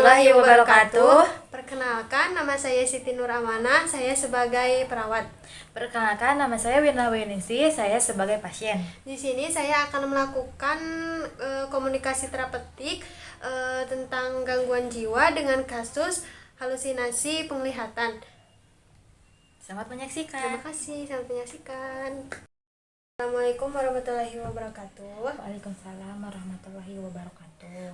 warahmatullahi wabarakatuh. Perkenalkan, nama saya Siti Nur Amanah, saya sebagai perawat. Perkenalkan, nama saya Wirna Wenisi, saya sebagai pasien. Di sini saya akan melakukan komunikasi terapeutik tentang gangguan jiwa dengan kasus halusinasi penglihatan. Selamat menyaksikan. Terima kasih, selamat menyaksikan. Assalamualaikum warahmatullahi wabarakatuh. Waalaikumsalam warahmatullahi wabarakatuh.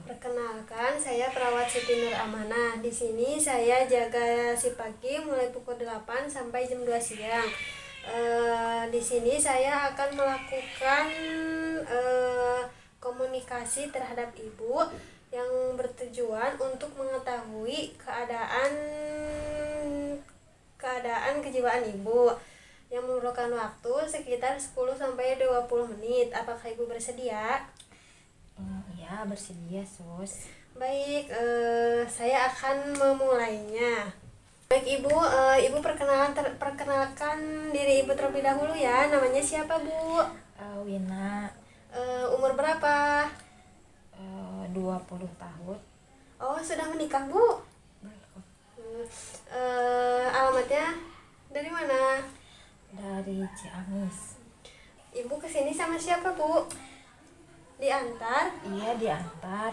Perkenalkan, saya perawat Siti Nur Amanah. Di sini saya jaga si pagi mulai pukul 8 sampai jam 2 siang. Di sini saya akan melakukan komunikasi terhadap ibu yang bertujuan untuk mengetahui keadaan kejiwaan ibu yang memerlukan waktu sekitar 10 sampai 20 menit. Apakah ibu bersedia? Iya, bersedia, Sus. Baik, saya akan memulainya. Baik ibu, ibu perkenalkan diri ibu terlebih dahulu ya. Namanya siapa bu? Wina, Umur berapa? 20 tahun. Oh, sudah menikah bu? Alamatnya dari mana? Dari Ciamis. Ibu kesini sama siapa bu? Diantar? Iya, diantar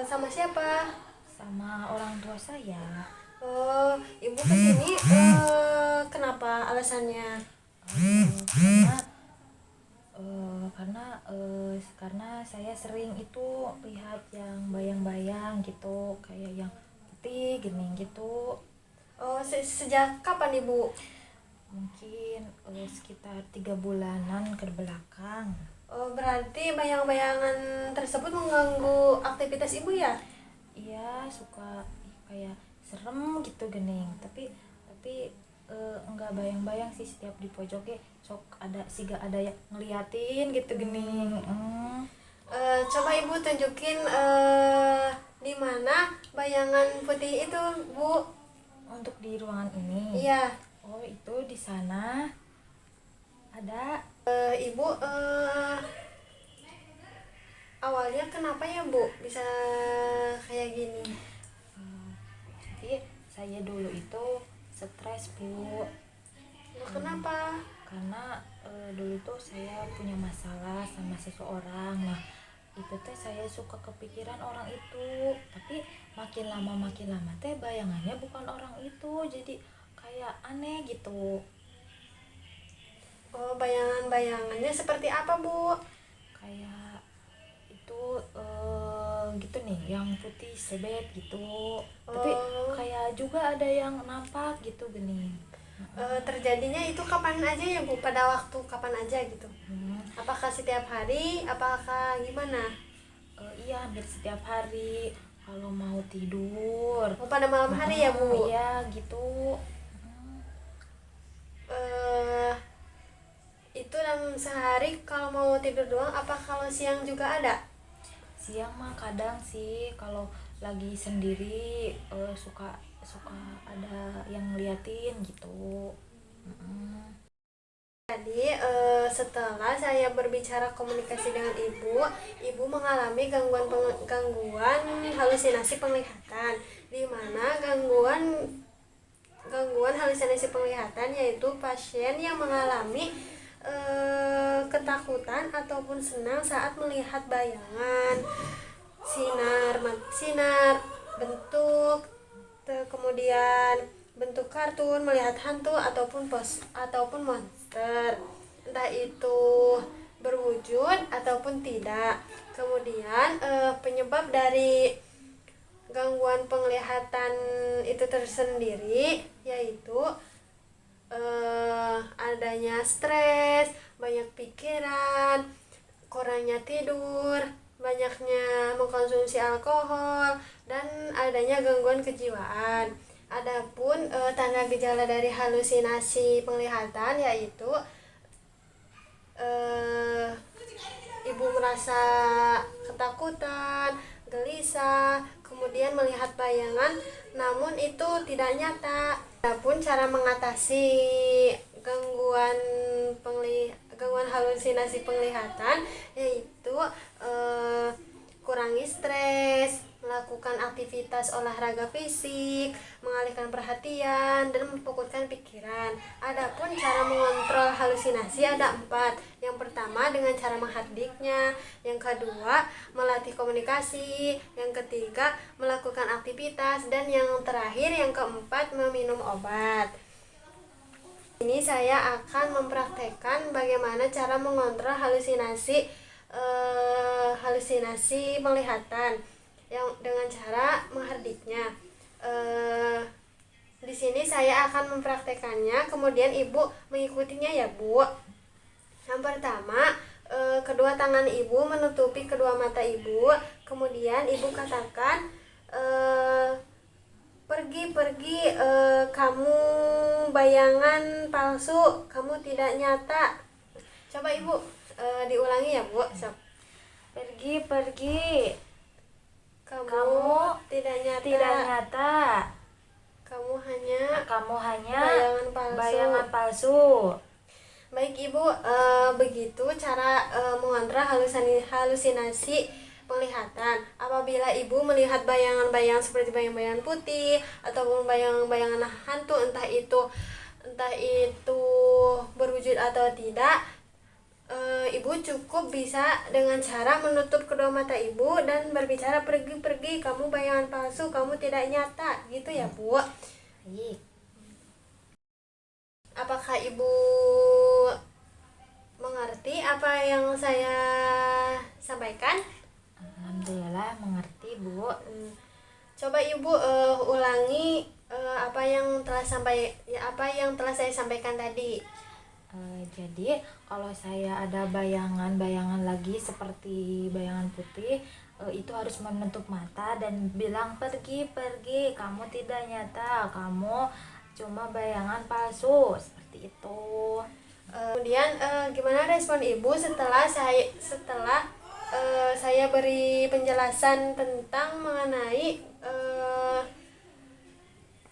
Sama siapa? sama orang tua saya. Oh, ibu kesini kenapa alasannya? Karena karena saya sering itu lihat yang bayang-bayang gitu, kayak yang putih gening gitu. Oh, sejak kapan ibu? Mungkin sekitar 3 bulanan ke belakang. Oh, berarti bayang-bayangan tersebut mengganggu aktivitas ibu ya? Iya, suka kayak serem gitu gening, tapi enggak bayang-bayang sih, setiap di pojoknya sok ada siga ada yang ngeliatin gitu gening. Coba ibu tunjukin di mana bayangan putih itu bu? Untuk di ruangan ini. Iya. Oh, itu di sana ada. Ibu awalnya kenapa ya bu bisa kayak gini? Jadi saya dulu itu stres bu, Kenapa? karena dulu tuh saya punya masalah sama seseorang. Nah, itu teh saya suka kepikiran orang itu, tapi makin lama teh bayangannya bukan orang itu, jadi kayak aneh gitu. Oh, bayangannya seperti apa bu? Kayak itu gitu nih, yang putih sebet gitu, tapi Oh, kayak juga ada yang nampak gitu gini. terjadinya itu kapan aja ya bu? Pada waktu kapan aja gitu? Apakah setiap hari? Apakah gimana? Iya, hampir setiap hari kalau mau tidur. Oh, pada malam hari ya bu? Iya gitu. eh itu dalam sehari kalau mau tidur doang, apa kalau siang juga ada? Siang mah kadang sih kalau lagi sendiri suka suka ada yang ngeliatin gitu. Jadi setelah saya berbicara komunikasi dengan ibu mengalami gangguan halusinasi penglihatan, di mana gangguan halusinasi penglihatan yaitu pasien yang mengalami ketakutan ataupun senang saat melihat bayangan, sinar, bentuk, kemudian bentuk kartun, melihat hantu ataupun monster, entah itu berwujud ataupun tidak. Kemudian penyebab dari gangguan penglihatan itu tersendiri yaitu adanya stres, banyak pikiran, kurangnya tidur, banyaknya mengkonsumsi alkohol, dan adanya gangguan kejiwaan. Adapun tanda gejala dari halusinasi penglihatan yaitu ibu merasa ketakutan, gelisah, kemudian melihat bayangan namun itu tidak nyata. Adapun cara mengatasi gangguan halusinasi penglihatan yaitu kurangi stres, melakukan aktivitas olahraga fisik, mengalihkan perhatian, dan memfokuskan pikiran. Adapun cara mengontrol halusinasi ada 4. Yang pertama dengan cara menghardiknya, yang kedua melatih komunikasi, yang ketiga melakukan aktivitas, dan yang terakhir yang keempat meminum obat. Ini saya akan mempraktekkan bagaimana cara mengontrol halusinasi penglihatan yang dengan cara menghardiknya. Di sini saya akan mempraktekannya, kemudian ibu mengikutinya ya bu. Yang pertama, kedua tangan ibu menutupi kedua mata ibu, kemudian ibu katakan, pergi, kamu bayangan palsu, kamu tidak nyata. Coba ibu diulangi ya bu. Pergi, Kamu tidak tidak nyata. Kamu hanya Kamu hanya bayangan palsu. Baik ibu, begitu cara mengontrol halusinasi penglihatan. Apabila ibu melihat bayangan-bayangan seperti bayangan-bayangan putih ataupun bayangan-bayangan hantu, entah itu berwujud atau tidak, ibu cukup bisa dengan cara menutup kedua mata ibu dan berbicara, pergi, kamu bayangan palsu, kamu tidak nyata, gitu ya bu. Baik. Apakah ibu mengerti apa yang saya sampaikan? Alhamdulillah mengerti bu. Coba ibu ulangi apa yang telah saya sampaikan tadi. Jadi kalau saya ada bayangan-bayangan lagi seperti bayangan putih, itu harus menutup mata dan bilang pergi, kamu tidak nyata, kamu cuma bayangan palsu, seperti itu. Kemudian gimana respon ibu setelah saya beri penjelasan tentang mengenai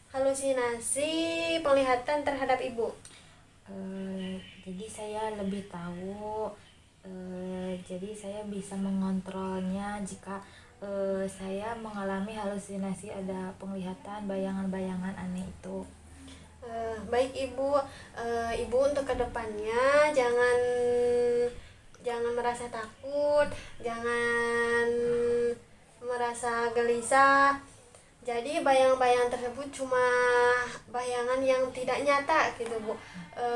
halusinasi penglihatan terhadap ibu? Jadi saya lebih tahu, jadi saya bisa mengontrolnya jika saya mengalami halusinasi, ada penglihatan bayangan-bayangan aneh itu. Baik ibu, ibu untuk kedepannya jangan merasa takut, jangan merasa gelisah. Jadi bayangan-bayangan tersebut cuma bayangan yang tidak nyata gitu bu.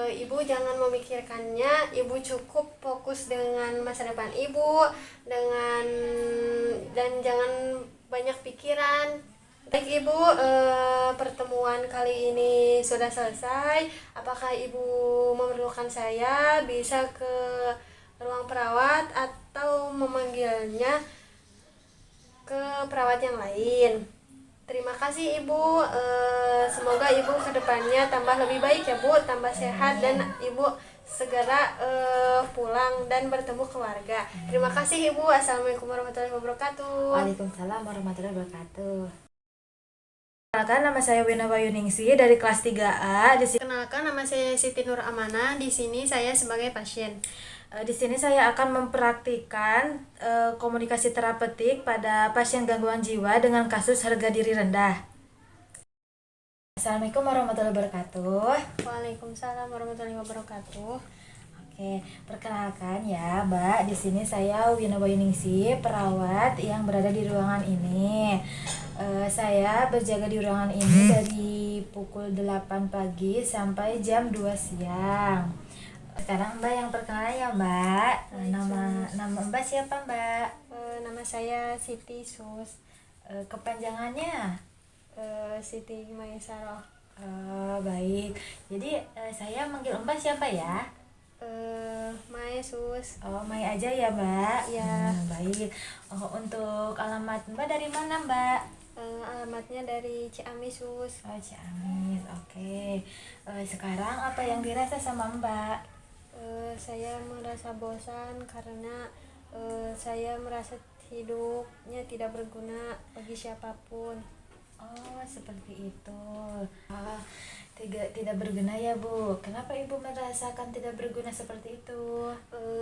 Ibu jangan memikirkannya, ibu cukup fokus dengan masa depan ibu, dan jangan banyak pikiran. Baik ibu, pertemuan kali ini sudah selesai. Apakah ibu memerlukan saya bisa ke ruang perawat atau memanggilnya ke perawat yang lain? Terima kasih ibu, semoga ibu kedepannya tambah lebih baik ya bu, tambah sehat, dan ibu segera pulang dan bertemu keluarga. Terima kasih ibu. Assalamualaikum warahmatullahi wabarakatuh. Waalaikumsalam warahmatullahi wabarakatuh. Perkenalkan, nama saya Wina Bayuningsi dari kelas 3A. Kenalkan, nama saya Siti Nur Amanah. Di sini saya sebagai pasien. Di sini saya akan mempraktikkan komunikasi terapeutik pada pasien gangguan jiwa dengan kasus harga diri rendah. Assalamualaikum warahmatullahi wabarakatuh. Waalaikumsalam warahmatullahi wabarakatuh. Oke, perkenalkan ya, Mbak. Di sini saya Wina Bayuningsi, perawat yang berada di ruangan ini. Saya berjaga di ruangan ini dari pukul 8 pagi sampai jam 2 siang. Sekarang Mbak yang perkenalan ya Mbak. Nama Mbak siapa Mbak? Nama saya Siti Sus. Kepanjangannya? Siti Maisaro. Baik. Jadi saya manggil Mbak siapa ya? Mai Sus. Oh, Mai aja ya Mbak. Ya. Baik. Untuk alamat Mbak dari mana Mbak? Alamatnya dari Ciamis Sus. Oh, Ciamis. Oke. Sekarang apa yang dirasa sama Mbak? Saya merasa bosan karena saya merasa hidupnya tidak berguna bagi siapapun. Oh, seperti itu. Tidak berguna ya Bu. Kenapa Ibu merasakan tidak berguna seperti itu?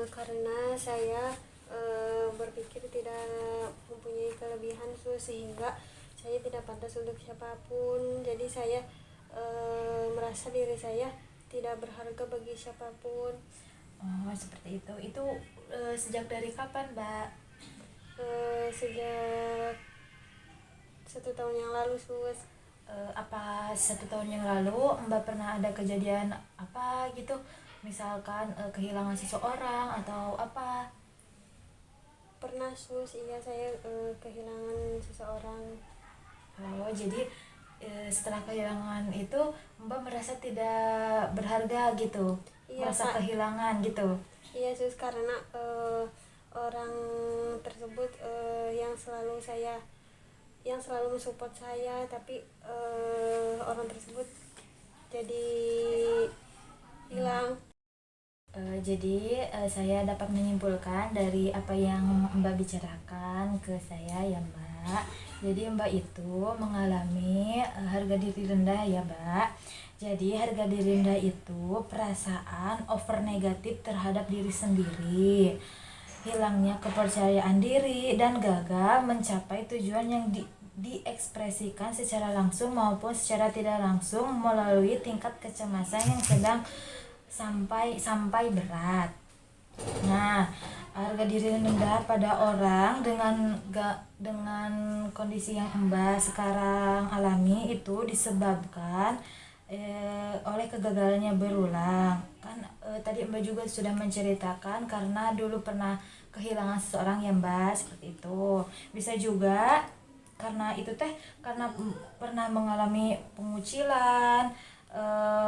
Karena saya berpikir tidak mempunyai kelebihan sus, sehingga saya tidak pantas untuk siapapun. Jadi saya merasa diri saya tidak berharga bagi siapapun. Oh, seperti itu. Itu sejak dari kapan, Mbak? Sejak 1 tahun yang lalu sus. Apa 1 tahun yang lalu Mbak pernah ada kejadian apa gitu? Misalkan kehilangan seseorang atau apa? Pernah sus, iya saya kehilangan seseorang. Oh, jadi setelah kehilangan itu Mbak merasa tidak berharga gitu, Iya merasa Kak. kehilangan gitu. Iya sus, karena orang tersebut yang selalu mensupport saya, tapi orang tersebut jadi hilang. Jadi saya dapat menyimpulkan dari apa yang Mbak bicarakan ke saya ya Mbak. Jadi Mbak itu mengalami harga diri rendah ya Mbak. Jadi harga diri rendah itu perasaan over negatif terhadap diri sendiri, hilangnya kepercayaan diri dan gagal mencapai tujuan yang diekspresikan secara langsung maupun secara tidak langsung melalui tingkat kecemasan yang sedang sampai berat. Nah, harga diri rendah pada orang dengan kondisi yang Mbak sekarang alami itu disebabkan oleh kegagalannya berulang. Kan tadi Mbak juga sudah menceritakan karena dulu pernah kehilangan seseorang ya Mbak, seperti itu. Bisa juga karena itu karena pernah mengalami pengucilan,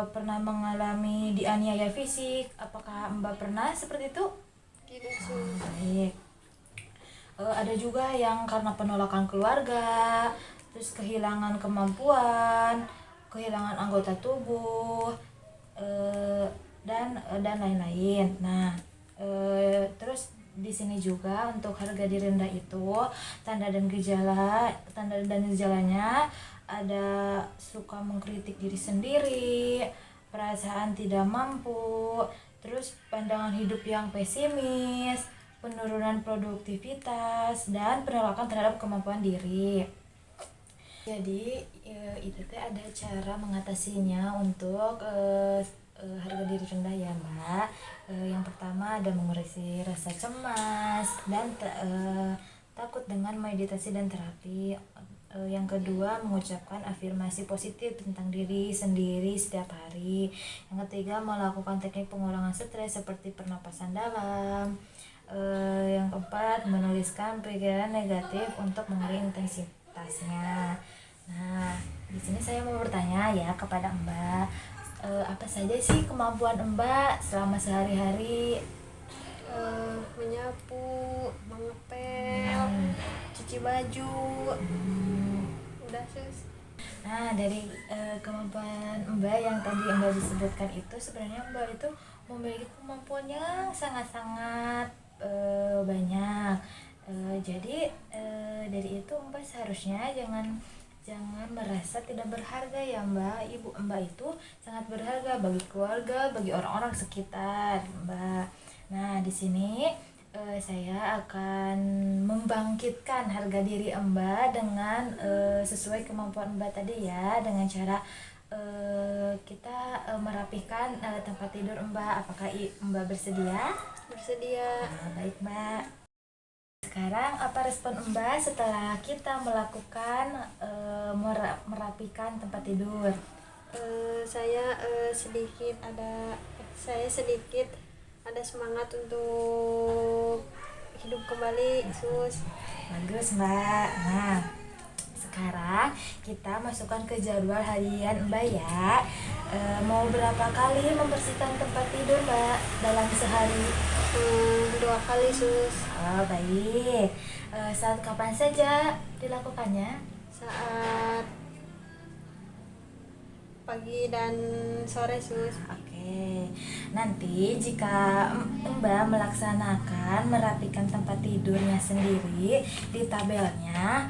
pernah mengalami dianiaya fisik. Apakah Mbak pernah seperti itu? Tidak sus. Baik. Ada juga yang karena penolakan keluarga, terus kehilangan kemampuan, kehilangan anggota tubuh, dan lain-lain. Nah, terus di sini juga untuk harga diri rendah itu tanda dan gejalanya ada suka mengkritik diri sendiri, perasaan tidak mampu, terus pandangan hidup yang pesimis, penurunan produktivitas, dan penolakan terhadap kemampuan diri. Jadi itu ada cara mengatasinya untuk harga diri rendah ya Mbak. Yang pertama ada mengurangi rasa cemas dan takut dengan meditasi dan terapi. Yang kedua mengucapkan afirmasi positif tentang diri sendiri setiap hari. Yang ketiga melakukan teknik pengurangan stres seperti pernapasan dalam. Yang keempat menuliskan pikiran negatif untuk mengurangi intensitasnya. Nah, di sini saya mau bertanya ya kepada Mbak, apa saja sih kemampuan Mbak selama sehari-hari? Menyapu, mengepel, cuci baju. Udah sus. Nah, dari kemampuan Mbak yang tadi Mbak disebutkan itu sebenarnya Mbak itu memiliki kemampuan yang sangat-sangat banyak. Jadi dari itu Mbak seharusnya jangan merasa tidak berharga ya Mbak. Ibu Mbak itu sangat berharga bagi keluarga, bagi orang-orang sekitar Mbak. Nah, di sini saya akan membangkitkan harga diri Mbak dengan sesuai kemampuan Mbak tadi ya, dengan cara kita merapihkan tempat tidur Mbak. Apakah Mbak bersedia? Bersedia. Nah, baik Mbak. Sekarang apa respon Mbak setelah kita melakukan merapikan tempat tidur? Saya sedikit ada semangat untuk hidup kembali sus. Bagus Mbak. Nah, sekarang kita masukkan ke jadwal harian Mbak ya. Mau berapa kali membersihkan tempat tidur Mbak dalam sehari? 2 kali sus. Oh baik. Saat kapan saja dilakukannya? Saat pagi dan sore sus. Oke. Nanti jika Mbak melaksanakan merapikan tempat tidurnya sendiri di tabelnya,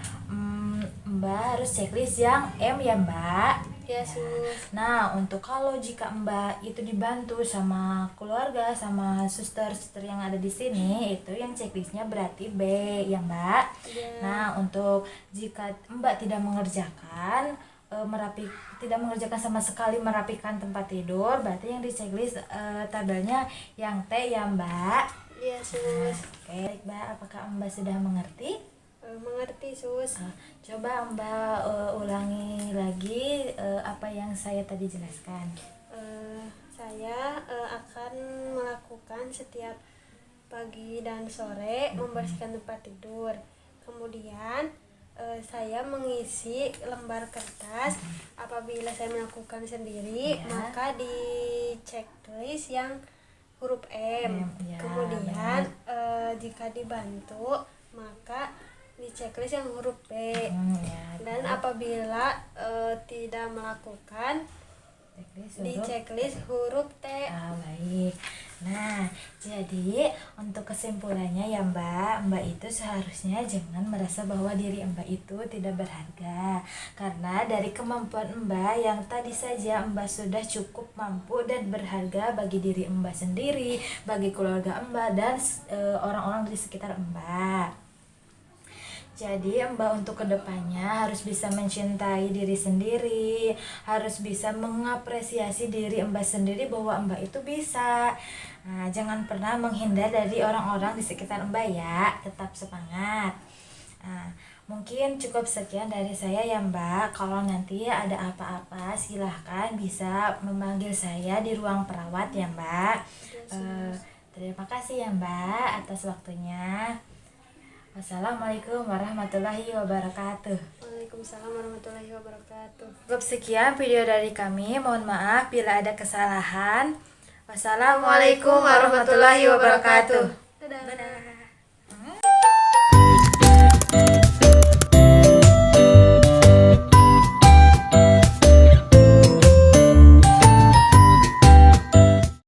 Mbak harus checklist yang M ya Mbak. Ya, sus. Nah, untuk kalau jika Mbak itu dibantu sama keluarga, sama suster-suster yang ada di sini, itu yang checklistnya berarti B ya Mbak. Ya. Nah, untuk jika Mbak tidak mengerjakan tidak mengerjakan sama sekali merapikan tempat tidur, berarti yang di checklist tabelnya yang T ya Mbak. Ya, sus. Oke, Mbak, apakah Mbak sudah mengerti? Mengerti, sus. Coba Mbak ulangi lagi apa yang saya tadi jelaskan. Saya akan melakukan setiap pagi dan sore membersihkan tempat tidur. Kemudian saya mengisi lembar kertas. Apabila saya melakukan sendiri, Ya. maka di checklist yang huruf M. Ya, Kemudian jika dibantu, maka di checklist yang huruf B. Ya, Dan apabila tidak melakukan, di checklist huruf T. Baik. Nah, jadi untuk kesimpulannya ya Mbak itu seharusnya jangan merasa bahwa diri Mbak itu tidak berharga, karena dari kemampuan Mbak yang tadi saja Mbak sudah cukup mampu dan berharga bagi diri Mbak sendiri, bagi keluarga Mbak dan orang-orang di sekitar Mbak. Jadi Mbak untuk kedepannya harus bisa mencintai diri sendiri, harus bisa mengapresiasi diri Mbak sendiri bahwa Mbak itu bisa. Nah, jangan pernah menghindar dari orang-orang di sekitar Mbak ya, tetap semangat. Nah, mungkin cukup sekian dari saya ya Mbak. Kalau nanti ada apa-apa silahkan bisa memanggil saya di ruang perawat ya Mbak. Terima kasih ya Mbak atas waktunya. Wassalamualaikum warahmatullahi wabarakatuh. Waalaikumsalam warahmatullahi wabarakatuh. Cukup sekian video dari kami. Mohon maaf bila ada kesalahan. Wassalamualaikum warahmatullahi wabarakatuh. Dadah.